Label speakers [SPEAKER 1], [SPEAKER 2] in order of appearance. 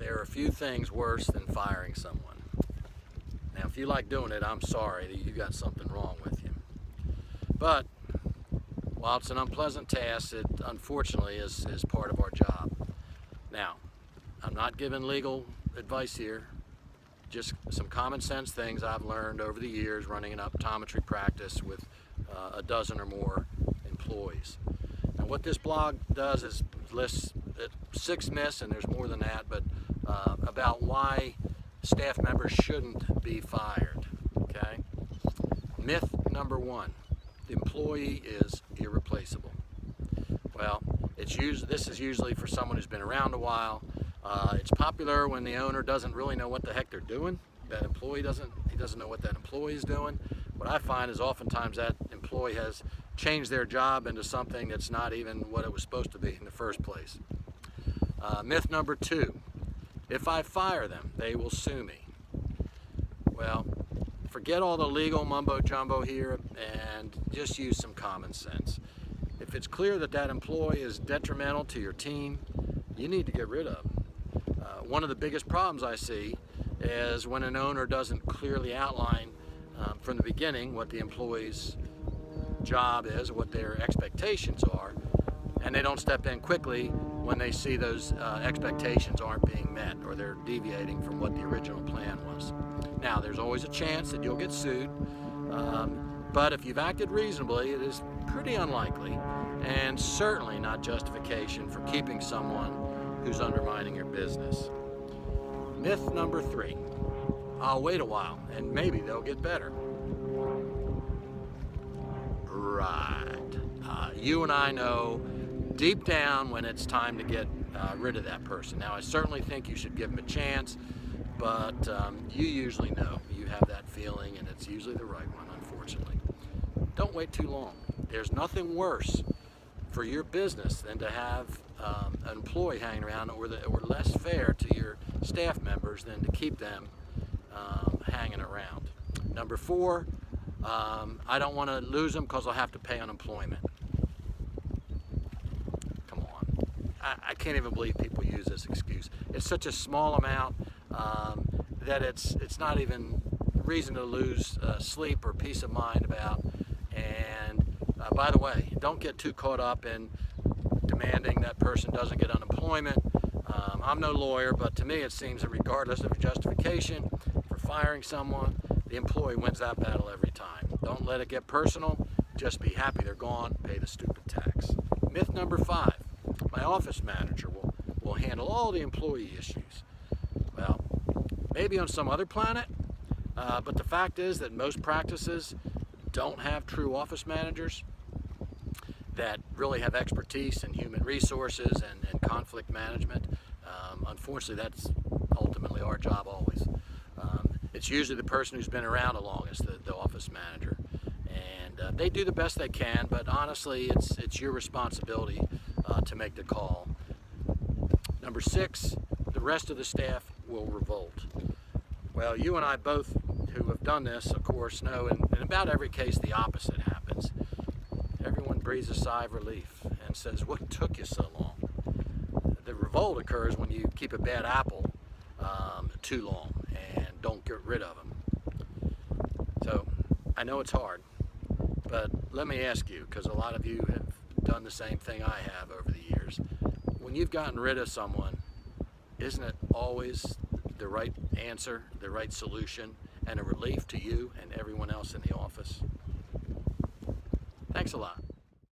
[SPEAKER 1] there are a few things worse than firing someone. Now, if you like doing it, I'm sorry that you got something wrong with you. But while it's an unpleasant task, it unfortunately is part of our job. Now, I'm not giving legal advice here, just some common sense things I've learned over the years running an optometry practice with a dozen or more employees. And what this blog does is lists 6 myths, and there's more than that, but about why staff members shouldn't be fired. Okay? Myth number 1, the employee is irreplaceable. Well, this is usually for someone who's been around a while. It's popular when the owner doesn't really know what the heck they're doing. That employee doesn't know what that employee is doing. What I find is oftentimes that employee has changed their job into something that's not even what it was supposed to be in the first place. Myth number 2, if I fire them, they will sue me. Well, forget all the legal mumbo jumbo here and just use some common sense. If it's clear that that employee is detrimental to your team, you need to get rid of them. One of the biggest problems I see is when an owner doesn't clearly outline from the beginning what the employee's job is, what their expectations are, and they don't step in quickly when they see those expectations aren't being met or they're deviating from what the original plan was. Now, there's always a chance that you'll get sued, but if you've acted reasonably, it is pretty unlikely and certainly not justification for keeping someone who's undermining your business. Myth number 3, I'll wait a while and maybe they'll get better. Right. You and I know deep down when it's time to get rid of that person. Now, I certainly think you should give them a chance, but you usually know. You have that feeling, and it's usually the right one, unfortunately. Don't wait too long. There's nothing worse for your business than to have an employee hanging around or less fair to your staff members than to keep them hanging around. Number 4, I don't want to lose them because I'll have to pay unemployment. Come on. I can't even believe people use this excuse. It's such a small amount that it's not even reason to lose sleep or peace of mind about. And by the way, don't get too caught up in demanding that person doesn't get unemployment. I'm no lawyer, but to me it seems that regardless of justification for firing someone, the employee wins that battle every time. Don't let it get personal. Just be happy they're gone. Pay the stupid tax. Myth number 5, my office manager will handle all the employee issues. Well, maybe on some other planet, but the fact is that most practices don't have true office managers that really have expertise in human resources and conflict management. Unfortunately, that's ultimately our job always. It's usually the person who's been around the longest, the office manager. And they do the best they can, but honestly, it's your responsibility to make the call. Number 6, the rest of the staff will revolt. Well, you and I both who have done this, of course, know in about every case the opposite happens. Everyone breathes a sigh of relief and says, what took you so long? The revolt occurs when you keep a bad apple too long and don't get rid of them. So I know it's hard, but let me ask you, because a lot of you have done the same thing I have over the years. When you've gotten rid of someone, isn't it always the right answer, the right solution, and a relief to you and everyone else in the office?